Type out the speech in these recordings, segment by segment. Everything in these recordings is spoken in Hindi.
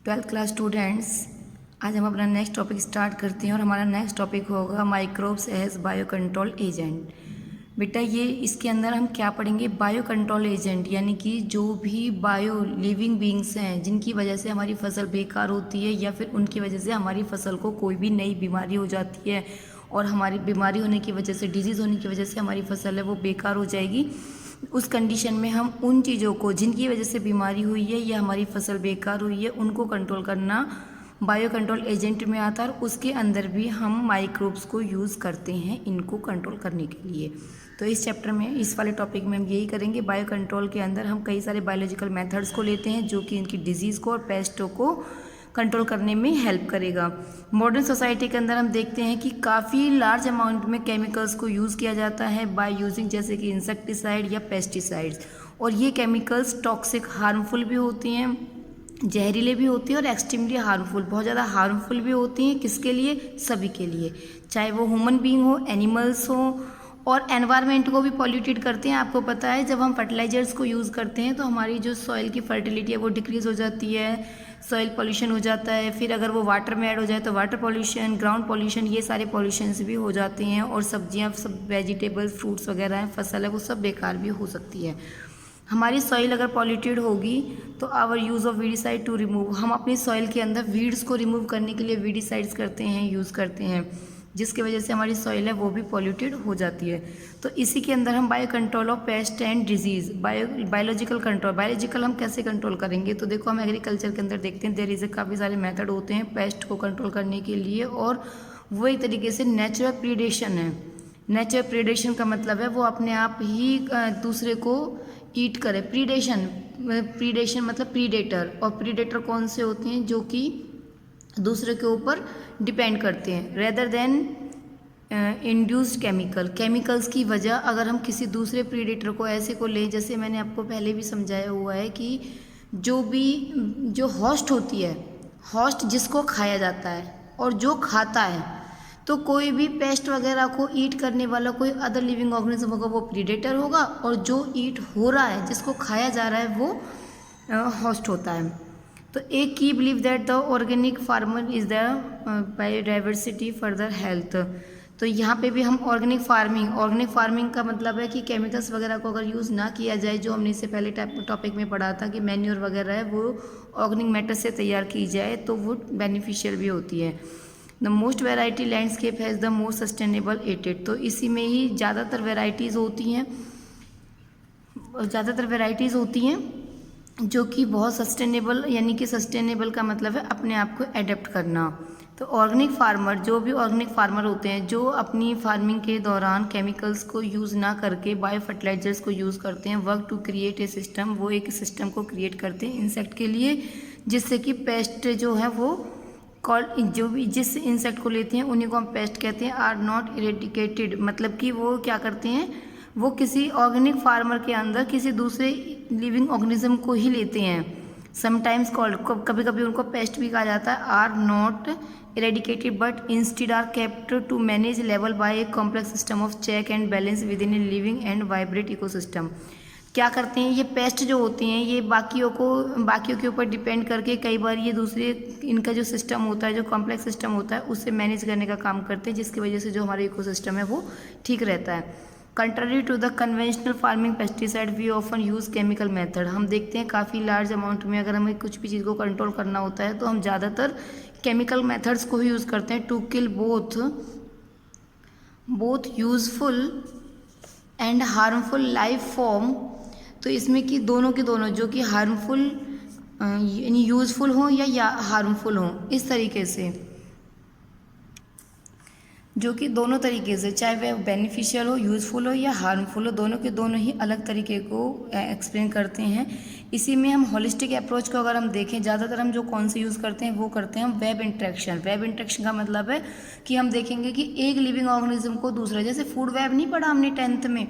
ट्वेल्थ क्लास स्टूडेंट्स, आज हम अपना नेक्स्ट टॉपिक स्टार्ट करते हैं और हमारा नेक्स्ट टॉपिक होगा microbes as bio control agent. बेटा ये इसके अंदर हम क्या पढ़ेंगे? बायो कंट्रोल एजेंट, यानी कि जो भी बायो लिविंग बींग्स हैं जिनकी वजह से हमारी फसल बेकार होती है या फिर उनकी वजह से हमारी फसल को कोई भी नई बीमारी हो जाती है और हमारी बीमारी होने की वजह से, डिजीज़ होने की वजह से हमारी फसल है वो बेकार हो जाएगी। उस कंडीशन में हम उन चीज़ों को जिनकी वजह से बीमारी हुई है या हमारी फसल बेकार हुई है उनको कंट्रोल करना बायो कंट्रोल एजेंट में आता है और उसके अंदर भी हम माइक्रोब्स को यूज़ करते हैं इनको कंट्रोल करने के लिए। तो इस चैप्टर में, इस वाले टॉपिक में हम यही करेंगे। बायो कंट्रोल के अंदर हम कई सारे बायोलॉजिकल मेथड्स को लेते हैं जो कि इनकी डिजीज़ को और पेस्टों को कंट्रोल करने में हेल्प करेगा। मॉडर्न सोसाइटी के अंदर हम देखते हैं कि काफ़ी लार्ज अमाउंट में केमिकल्स को यूज़ किया जाता है बाय यूजिंग, जैसे कि इंसेक्टिसाइड या पेस्टिसाइड्स, और ये केमिकल्स टॉक्सिक, हार्मफुल भी होती हैं, जहरीले भी होती हैं और एक्सट्रीमली हार्मफुल, बहुत ज़्यादा हार्मफुल भी होती हैं। किसके लिए? सभी के लिए, चाहे वो ह्यूमन बीइंग हो, एनिमल्स हो, और एनवायरनमेंट को भी पॉल्यूटेड करते हैं। आपको पता है जब हम फर्टिलाइजर्स को यूज़ करते हैं तो हमारी जो सॉइल की फर्टिलिटी है वो डिक्रीज़ हो जाती है, सॉइल पॉल्यूशन हो जाता है। फिर अगर वो वाटर में ऐड हो जाए तो वाटर पॉल्यूशन, ग्राउंड पॉल्यूशन, ये सारे पॉल्यूशंस भी हो जाते हैं और सब्जियां, सब वेजिटेबल्स, फ्रूट्स वगैरह हैं, फसल है, वो सब बेकार भी हो सकती है। हमारी सॉइल अगर पॉल्यूटेड होगी तो our use of weedicide to remove, हम अपनी सॉइल के अंदर वीड्स को रिमूव करने के लिए वीडिसाइड्स करते हैं, यूज़ करते हैं, जिसकी वजह से हमारी सॉइल है वो भी पॉल्यूटेड हो जाती है। तो इसी के अंदर हम bio control of paste and disease, biological control, biological हम कैसे कंट्रोल करेंगे? तो देखो हम एग्रीकल्चर के अंदर देखते हैं देयर इज़ काफ़ी सारे मेथड होते हैं पेस्ट को कंट्रोल करने के लिए, और वो एक तरीके से नेचुरल प्रीडेशन है। नेचुरल प्रीडेशन का मतलब है वो अपने आप ही दूसरे को ईट करे। प्रीडेशन मतलब प्रीडेटर, और प्रीडेटर कौन से होते हैं? जो कि दूसरे के ऊपर डिपेंड करते हैं, रेदर देन इंड्यूस्ड केमिकल्स की वजह। अगर हम किसी दूसरे प्रीडेटर को ऐसे को लें, जैसे मैंने आपको पहले भी समझाया हुआ है कि जो होस्ट होती है, होस्ट जिसको खाया जाता है और जो खाता है, तो कोई भी पेस्ट वगैरह को ईट करने वाला कोई अदर लिविंग ऑर्गेनिज्म होगा वो प्रीडेटर होगा, और जो ईट हो रहा है, जिसको खाया जा रहा है, वो होस्ट होता है। तो एक की believe that the organic farmer is the biodiversity further health. तो यहाँ पे भी हम ऑर्गेनिक फार्मिंग का मतलब है कि केमिकल्स वगैरह को अगर यूज़ ना किया जाए, जो हमने इससे पहले टॉपिक में पढ़ा था कि मैन्योर वगैरह है वो ऑर्गेनिक मैटर से तैयार की जाए तो वो बेनिफिशियल भी होती है। The most variety landscape has the most sustainable aided, तो इसी में ही ज़्यादातर वेराइटीज़ होती हैं जो कि बहुत सस्टेनेबल, यानी कि सस्टेनेबल का मतलब है अपने आप को एडेप्ट करना। तो ऑर्गेनिक फार्मर, जो भी ऑर्गेनिक फार्मर होते हैं जो अपनी फार्मिंग के दौरान केमिकल्स को यूज़ ना करके बायो फर्टिलाइजर्स को यूज़ करते हैं, work to create a system, वो एक सिस्टम को क्रिएट करते हैं इंसेक्ट के लिए, जिससे कि पेस्ट जो है वो जो भी जिस इंसेक्ट को लेते हैं उन्हीं को हम पेस्ट कहते हैं, आर नॉट इरेडिकेटेड, मतलब कि वो क्या करते हैं, वो किसी ऑर्गेनिक फार्मर के अंदर किसी दूसरे लिविंग ऑर्गेनिज्म को ही लेते हैं। समटाइम्स कॉल्ड, कभी कभी उनको पेस्ट भी कहा जाता है, are not eradicated but instead are kept to manage level by a complex system of check and balance within a living and vibrate ecosystem. क्या करते हैं ये पेस्ट जो होती हैं, ये बाकियों के ऊपर डिपेंड करके कई बार ये दूसरे, इनका जो सिस्टम होता है, जो कॉम्प्लेक्स सिस्टम होता है, उससे मैनेज करने का काम करते हैं, जिसकी वजह से जो हमारा इकोसिस्टम है वो ठीक रहता है। Contrary to the conventional farming pesticide we often use chemical method. हम देखते हैं काफ़ी लार्ज अमाउंट में अगर हमें कुछ भी चीज़ को कंट्रोल करना होता है तो हम ज़्यादातर केमिकल मेथड्स को ही यूज़ करते हैं to kill both useful and harmful life form. तो इसमें कि दोनों के दोनों, जो कि हार्मफुल यानी यूज़फुल हो या हार्मफुल हो, इस तरीके से, जो कि दोनों तरीके से, चाहे वह बेनिफिशियल हो, यूज़फुल हो या हार्मफुल हो, दोनों के दोनों ही अलग तरीके को एक्सप्लेन करते हैं। इसी में हम होलिस्टिक अप्रोच को अगर हम देखें, ज़्यादातर हम जो कौन से यूज़ करते हैं वो करते हैं हम वेब इंट्रैक्शन। वेब इंट्रैक्शन का मतलब है कि हम देखेंगे कि एक लिविंग ऑर्गेनिज्म को दूसरा, जैसे फूड वेब नहीं पढ़ा हमने 10th में,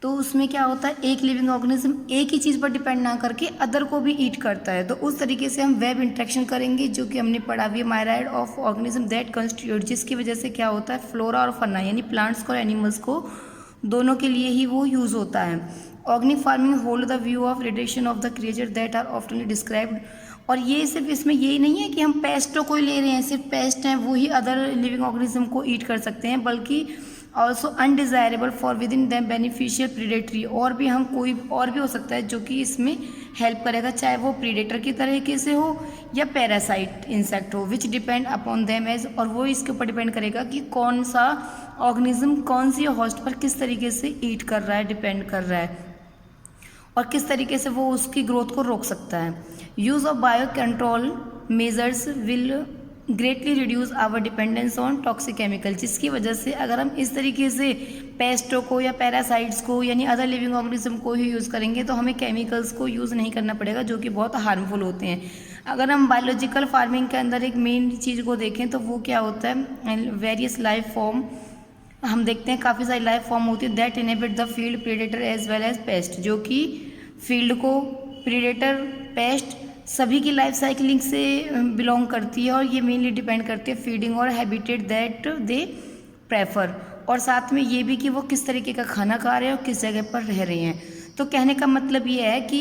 तो उसमें क्या होता है, एक लिविंग ऑर्गेनिज्म एक ही चीज़ पर डिपेंड ना करके अदर को भी ईट करता है, तो उस तरीके से हम वेब इंट्रैक्शन करेंगे, जो कि हमने पढ़ा भी, मायराइड ऑफ ऑर्गेनिज्म दैट कंस्टिट्यूट, जिसकी वजह से क्या होता है, फ्लोरा और फना, यानी प्लांट्स को और एनिमल्स को दोनों के लिए ही वो यूज़ होता है। Organic farming hold the view of radiation of the creature that are oftenly described और ये सिर्फ इसमें यही नहीं है कि हम पेस्टों को ही ले रहे हैं, सिर्फ पेस्ट हैं वो ही अदर लिविंग ऑर्गेनिज्म को ईट कर सकते हैं, बल्कि also undesirable for with in them beneficial predatory, और भी हम कोई और भी हो सकता है जो कि इसमें हेल्प करेगा, चाहे वो प्रीडेटर की तरीके से हो या पैरासाइट इंसेक्ट हो, which depend upon them as, और वो इसके ऊपर डिपेंड करेगा कि कौन सा ऑर्गेनिज्म कौन सी होस्ट पर किस तरीके से ईट कर रहा है, डिपेंड कर रहा है, और किस तरीके से वो उसकी ग्रोथ को रोक सकता है। Use of bio control measures will greatly reduce our dependence on toxic chemical, जिसकी वजह से अगर हम इस तरीके से पेस्टों को या पैरासाइट्स को यानी अदर लिविंग ऑर्गेनिज्म को ही यूज़ करेंगे तो हमें केमिकल्स को यूज़ नहीं करना पड़ेगा जो कि बहुत हार्मफुल होते हैं। अगर हम बायोलॉजिकल फार्मिंग के अंदर एक मेन चीज़ को देखें तो वो क्या होता है, वेरियस लाइफ फॉर्म हम देखते हैं, काफ़ी सारी लाइफ फॉर्म होती है that inhabit the field predator as well as pest, जो कि फील्ड को प्रीडेटर पेस्ट सभी की लाइफ साइकिलिंग से बिलोंग करती है, और ये मेनली डिपेंड करती है फीडिंग और हैबिटेट दैट दे प्रेफर, और साथ में ये भी कि वो किस तरीके का खाना खा रहे हैं और किस जगह पर रह रहे हैं। तो कहने का मतलब ये है कि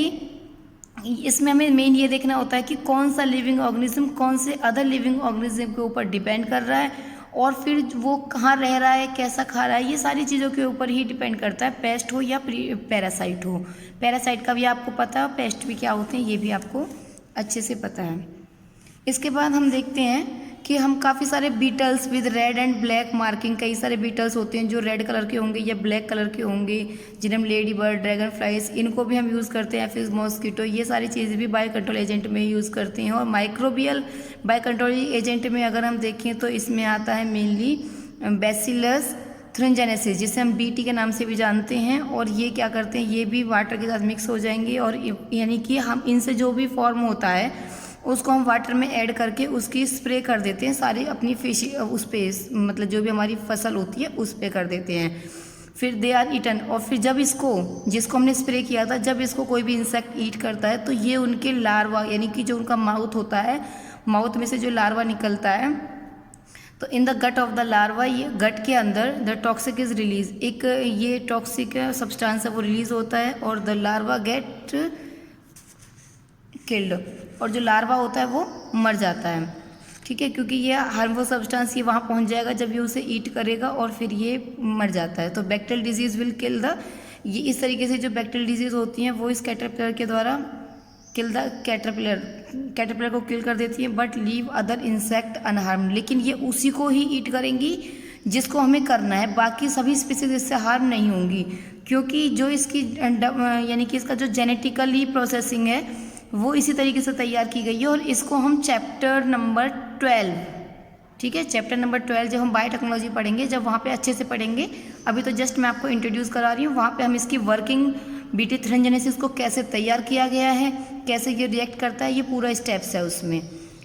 इसमें हमें मेन ये देखना होता है कि कौन सा लिविंग ऑर्गेनिज्म कौन से अदर लिविंग ऑर्गेनिज्म के ऊपर डिपेंड कर रहा है, और फिर वो कहाँ रह रहा है, कैसा खा रहा है, ये सारी चीज़ों के ऊपर ही डिपेंड करता है, पेस्ट हो या पैरासाइट हो। पैरासाइट का भी आपको पता है, पेस्ट भी क्या होते हैं ये भी आपको अच्छे से पता है। इसके बाद हम देखते हैं कि हम काफ़ी सारे beetles with red and black marking, कई सारे बीटल्स होते हैं जो रेड कलर के होंगे या ब्लैक कलर के होंगे, जिन्हें हम लेडी बर्ड, ड्रैगन फ्लाइज, इनको भी हम यूज़ करते हैं, फिर मॉस्किटो, ये सारी चीज़ें भी बायो कंट्रोल एजेंट में यूज़ करते हैं। और माइक्रोबियल बायो कंट्रोल एजेंट में अगर हम देखें तो इसमें आता है मेनली बैसिलस थ्रिंजेनेसिस, जिसे हम बीटी के नाम से भी जानते हैं, और ये क्या करते हैं, ये भी वाटर के साथ मिक्स हो जाएंगे, और यानी कि हम इनसे जो भी फॉर्म होता है उसको हम वाटर में ऐड करके उसकी स्प्रे कर देते हैं, सारी अपनी फिश उस पर, मतलब जो भी हमारी फसल होती है उस पर कर देते हैं, फिर दे आर ईटन। और फिर जब इसको, जिसको हमने स्प्रे किया था, जब इसको कोई भी इंसेक्ट ईट करता है तो ये उनके लार्वा, यानी कि जो उनका माउथ होता है, माउथ में से जो लार्वा निकलता है, तो in the gut of the larva, ये गट के अंदर द टॉक्सिक इज रिलीज, एक ये टॉक्सिक सब्सटेंस है वो रिलीज होता है, और द लार्वा गेट किल्ड, और जो लार्वा होता है वो मर जाता है, ठीक है, क्योंकि ये हार्मफुल सब्सटेंस ये वहाँ पहुँच जाएगा जब ये उसे ईट करेगा, और फिर ये मर जाता है। तो bacterial disease will kill the, ये इस तरीके से जो बैक्टीरियल डिजीज़ होती हैं वो इस कैटरपिलर के द्वारा किल द कैटरपिलर को किल कर देती है, but leave other insect unharmed, लेकिन ये उसी को ही ईट करेंगी जिसको हमें करना है, बाकी सभी स्पीसीज इससे हार्म नहीं होंगी, क्योंकि जो इसकी यानी कि इसका जो जेनेटिकली प्रोसेसिंग है वो इसी तरीके से तैयार की गई है। और इसको हम चैप्टर नंबर 12, ठीक है, चैप्टर नंबर 12 जब हम बायोटेक्नोलॉजी पढ़ेंगे, जब वहाँ पे अच्छे से पढ़ेंगे, अभी तो जस्ट मैं आपको इंट्रोड्यूस करा रही हूँ, वहाँ पे हम इसकी वर्किंग, बीटी थ्रिंजेनेसिस को कैसे तैयार किया गया है, कैसे ये रिएक्ट करता है, ये पूरा स्टेप्स है उसमें,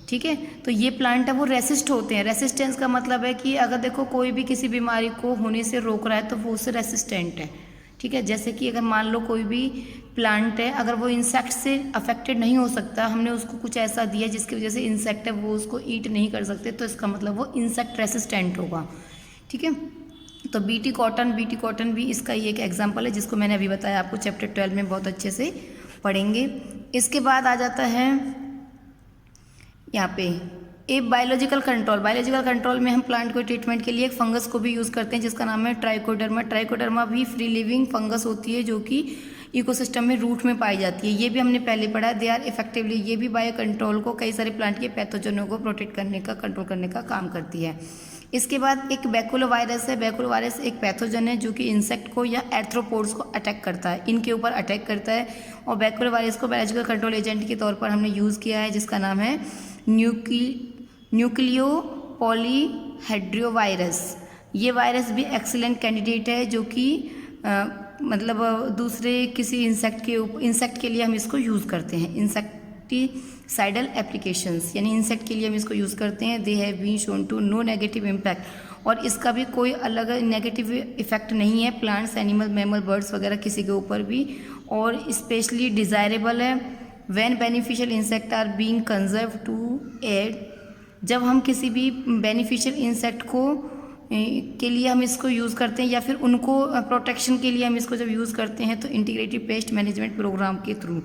ठीक है। तो ये प्लांट है वो रेसिस्ट होते हैं, रेसिस्टेंस का मतलब है कि अगर देखो कोई भी किसी बीमारी को होने से रोक रहा है तो वो उससे रेसिस्टेंट है, ठीक है। जैसे कि अगर मान लो कोई भी प्लांट है, अगर वो इंसेक्ट से अफेक्टेड नहीं हो सकता, हमने उसको कुछ ऐसा दिया जिसकी वजह से इंसेक्ट है वो उसको ईट नहीं कर सकते, तो इसका मतलब वो इंसेक्ट रेसिस्टेंट होगा, ठीक है। तो बीटी कॉटन भी इसका ही एक एग्जाम्पल है जिसको मैंने अभी बताया, आपको चैप्टर 12 में बहुत अच्छे से पढ़ेंगे। इसके बाद आ जाता है यहाँ पे बायोलॉजिकल कंट्रोल में हम प्लांट को ट्रीटमेंट के लिए एक फंगस को भी यूज़ करते हैं जिसका नाम है ट्राइकोडर्मा भी फ्री लिविंग फंगस होती है जो कि इकोसिस्टम में रूट में पाई जाती है। ये भी हमने पहले पढ़ा है। दे आर इफेक्टिवली, ये भी बायो कंट्रोल को, कई सारे प्लांट के पैथोजनों को प्रोटेक्ट करने का, कंट्रोल करने का काम करती है। इसके बाद एक बैकुलोवायरस है। बैकुलोवायरस एक पैथोजन है जो कि इंसेक्ट को या एर्थ्रोपोड्स को अटैक करता है, इनके ऊपर अटैक करता है। और बैकुलोवायरस को बायोलॉजिकल कंट्रोल एजेंट के तौर पर हमने यूज़ किया है जिसका नाम है न्यूक्लियो पॉलीहेड्रियोवायरस। ये वायरस भी एक्सीलेंट कैंडिडेट है जो कि मतलब दूसरे किसी इंसेक्ट के लिए हम इसको यूज़ करते हैं। इंसेक्टिसाइडल एप्लीकेशंस, यानी इंसेक्ट के लिए हम इसको यूज़ करते हैं। They have been shown to no negative impact, और इसका भी कोई अलग नेगेटिव इफेक्ट नहीं है प्लांट्स, एनिमल, मैमल, बर्ड्स वगैरह किसी के ऊपर भी, और स्पेशली डिज़ायरेबल है when beneficial insect are being conserve to aid. जब हम किसी भी बेनिफिशियल इंसेक्ट को के लिए हम इसको यूज़ करते हैं या फिर उनको प्रोटेक्शन के लिए हम इसको जब यूज़ करते हैं तो इंटीग्रेटेड पेस्ट मैनेजमेंट प्रोग्राम के थ्रू।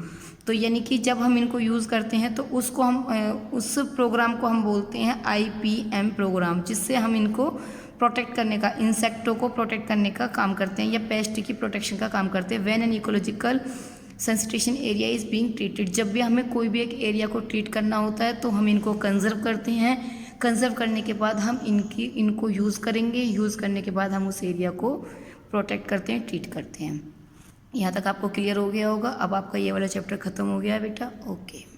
तो यानी कि जब हम इनको यूज़ करते हैं तो उसको हम उस प्रोग्राम को हम बोलते हैं IPM प्रोग्राम, जिससे हम इनको प्रोटेक्ट करने का, इंसेक्टों को प्रोटेक्ट करने का काम करते हैं या पेस्ट की प्रोटेक्शन का काम करते हैं। When an ecological sensitization area is being treated, जब भी हमें कोई भी एक एरिया को ट्रीट करना होता है तो हम इनको कंजर्व करते हैं। कंजर्व करने के बाद हम इनको यूज़ करेंगे, यूज़ करने के बाद हम उस एरिया को प्रोटेक्ट करते हैं, ट्रीट करते हैं। यहाँ तक आपको क्लियर हो गया होगा। अब आपका ये वाला चैप्टर ख़त्म हो गया है बेटा। ओके।